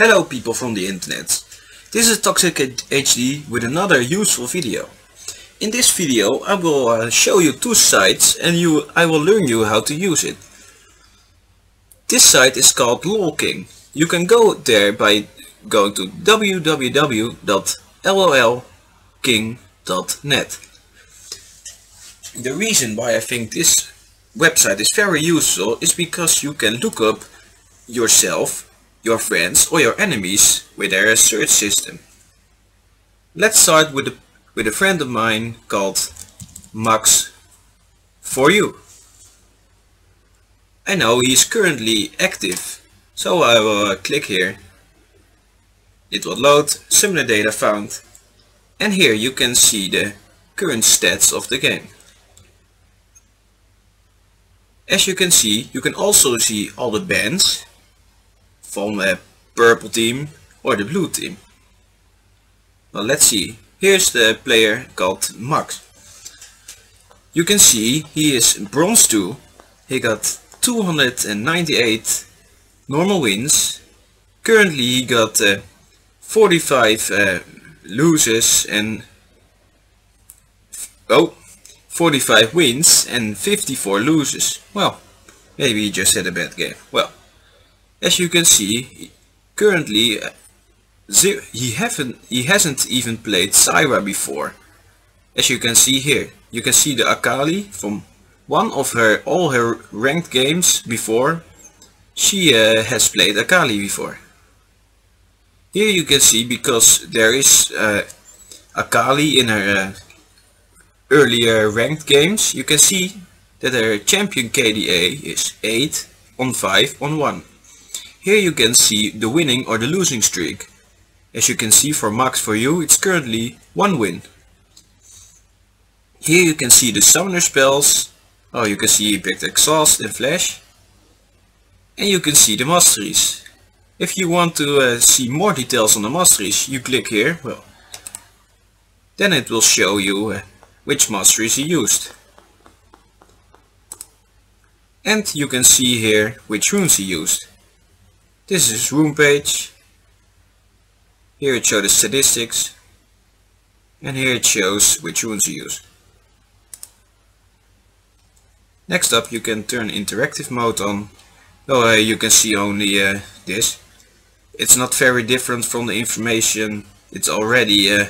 Hello people from the internet. This is Toxic HD with another useful video. In this video I will show you two sites and I will learn you how to use it. This site is called Lolking. You can go there by going to www.lolking.net. The reason why I think this website is very useful is because you can look up yourself, your friends or your enemies with their search system. Let's start with a friend of mine called Max for you. I know he is currently active, so I will click here. It will load, similar data found, and here you can see the current stats of the game. As you can see, you can also see all the bans from the purple team or the blue team. Well, let's see. Here's the player called Max. You can see he is bronze 2. He got 298 normal wins. Currently he got 45 losses and 45 wins and 54 losses. Well, maybe he just had a bad game. Well, as you can see, currently he hasn't even played Syra before. As you can see here, you can see the Akali from one of all her ranked games before. She has played Akali before. Here you can see, because there is Akali in her earlier ranked games, you can see that her champion KDA is 8 on 5 on 1. Here you can see the winning or the losing streak. As you can see, for Max for you, it's currently 1 win. Here you can see the summoner spells. Oh, you can see he picked exhaust and flash. And you can see the masteries. If you want to see more details on the masteries, you click here. Well, then it will show you which masteries he used. And you can see here which runes he used. This is his rune page. Here it shows the statistics. And here it shows which runes he used. Next up, you can turn interactive mode on. Oh, you can see only this. It's not very different from the information which already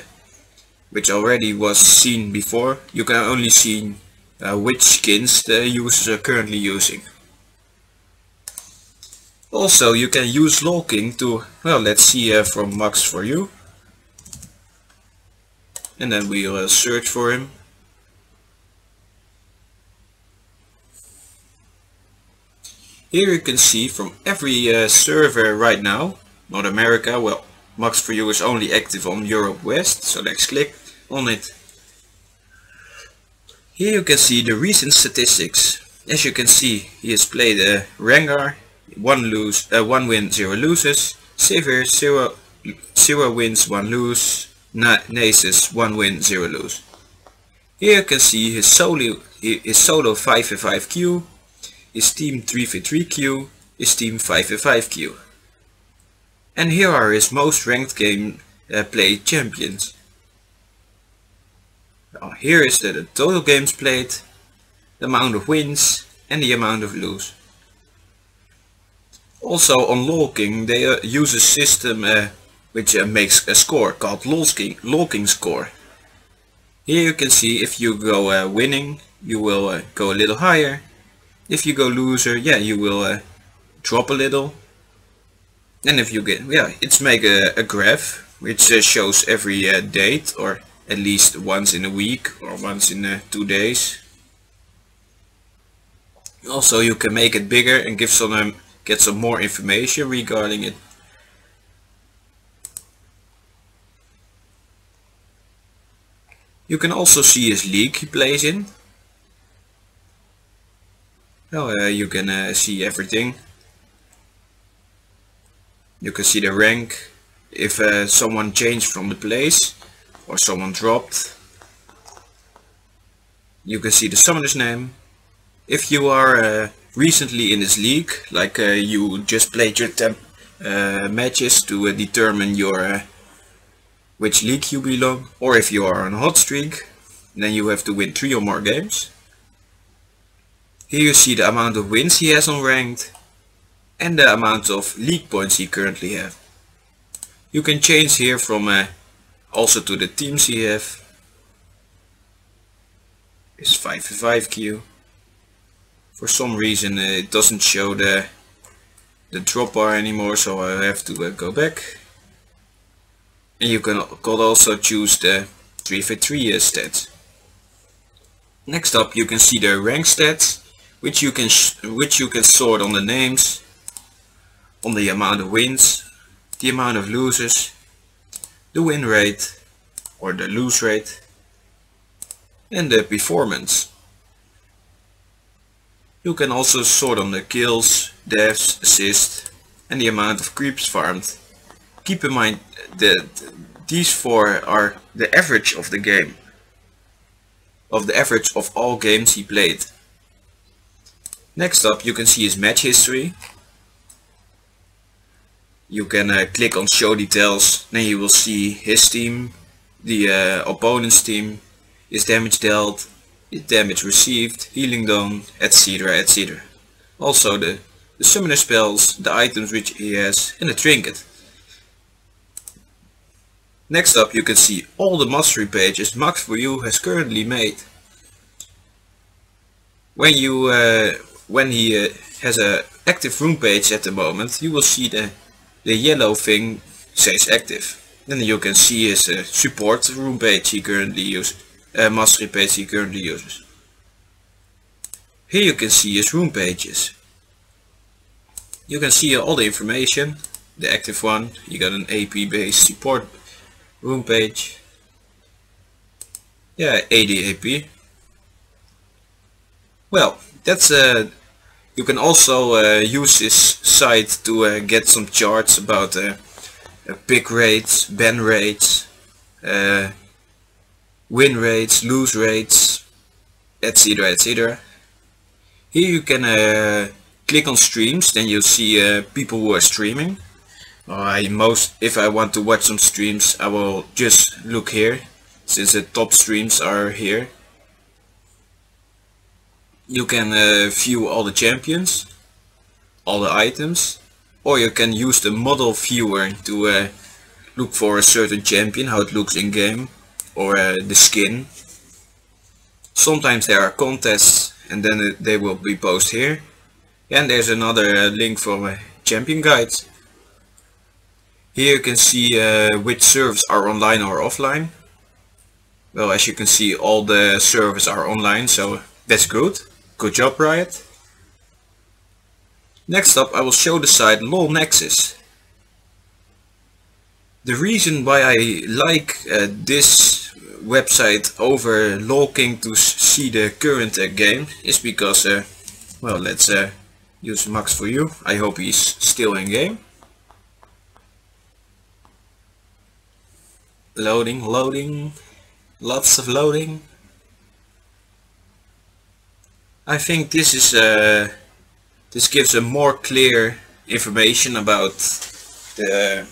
was seen before. You can only see which skins the users are currently using. Also, you can use Lolking to, well, let's see from Max for you. And then we'll search for him. Here you can see from every server right now, North America. Well, Max for you is only active on Europe West, so let's click on it. Here you can see the recent statistics. As you can see, he has played Rengar, 1 win, 0 loses, Sivir, 0 wins, 1 lose, Nasus, 1 win, 0 lose. Here you can see his solo 5v5 queue, his team 3v3 queue, his team 5v5 queue. And here are his most ranked game played champions. Here is the total games played, the amount of wins and the amount of lose. Also on Lolking they use a system which makes a score called Lolking score. Here you can see if you go winning, you will go a little higher. If you go loser, yeah, you will drop a little. And if you get, yeah, it's make a graph which shows every date, or at least once in a week or once in 2 days. Also you can make it bigger and get some more information regarding it. You can also see his league he plays in. Well, you can see everything. You can see the rank, if someone changed from the place or someone dropped. You can see the summoner's name. If you are recently in this league, like you just played your matches to determine your which league you belong, or if you are on a hot streak, then you have to win 3 or more games. Here you see the amount of wins he has on ranked and the amount of league points he currently has. You can change here from also to the teams he have. It's 5v5 queue. For some reason it doesn't show the drop bar anymore, so I have to go back. And you can also choose the 3v3 stats. Next up you can see the rank stats, which you can sort on the names, on the amount of wins, the amount of losers, the win rate or the lose rate, and the performance. You can also sort on the kills, deaths, assists, and the amount of creeps farmed. Keep in mind that these 4 are the average of the game, of the average of all games he played. Next up you can see his match history. You can click on show details, then you will see his team, the opponent's team, his damage dealt, his damage received, healing done, etc, etc. Also the summoner spells, the items which he has, and the trinket. Next up you can see all the mastery pages Max4U has currently made. When he has an active rune page at the moment, you will see the yellow thing says active. Then you can see his support rune page he currently uses, mastery page he currently uses. Here you can see his rune pages. You can see all the information. The active one, you got an AP based support rune page. Yeah, 80 AP. Well, that's you can also use this site to get some charts about pick rates, ban rates, win rates, lose rates, etc, etc. Here you can click on streams, then you'll see people who are streaming. If I want to watch some streams, I will just look here, since the top streams are here. You can view all the champions, all the items, or you can use the model viewer to look for a certain champion, how it looks in game, or the skin. Sometimes there are contests and then they will be posted here. And there's another link for a champion guide. Here you can see which servers are online or offline. Well, as you can see, all the servers are online, so that's good. Good job, Riot. Next up I will show the site Lolnexus. The reason why I like this website over Lolking to see the current game is because, well, let's use Max4U. I hope he's still in game. Loading, loading, lots of loading. I think this is this gives a more clear information about the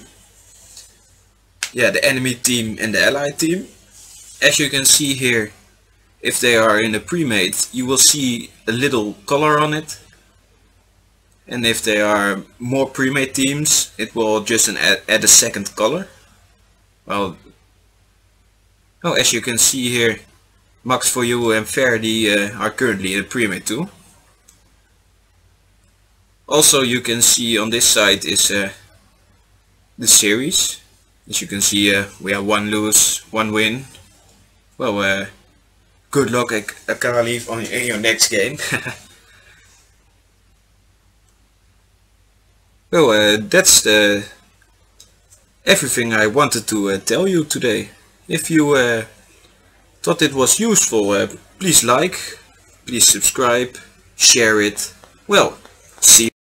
enemy team and the allied team. As you can see here, if they are in a pre-made, you will see a little color on it, and if they are more pre-made teams, it will just add a second color. Well, as you can see here, Max4U and Faraday are currently in a pre-made too. Also, you can see on this side is the series. As you can see, we have 1 lose, 1 win. Well, good luck, Akali, in your next game. Well, that's everything I wanted to tell you today. If you thought it was useful, please like, please subscribe, share it. Well, see you.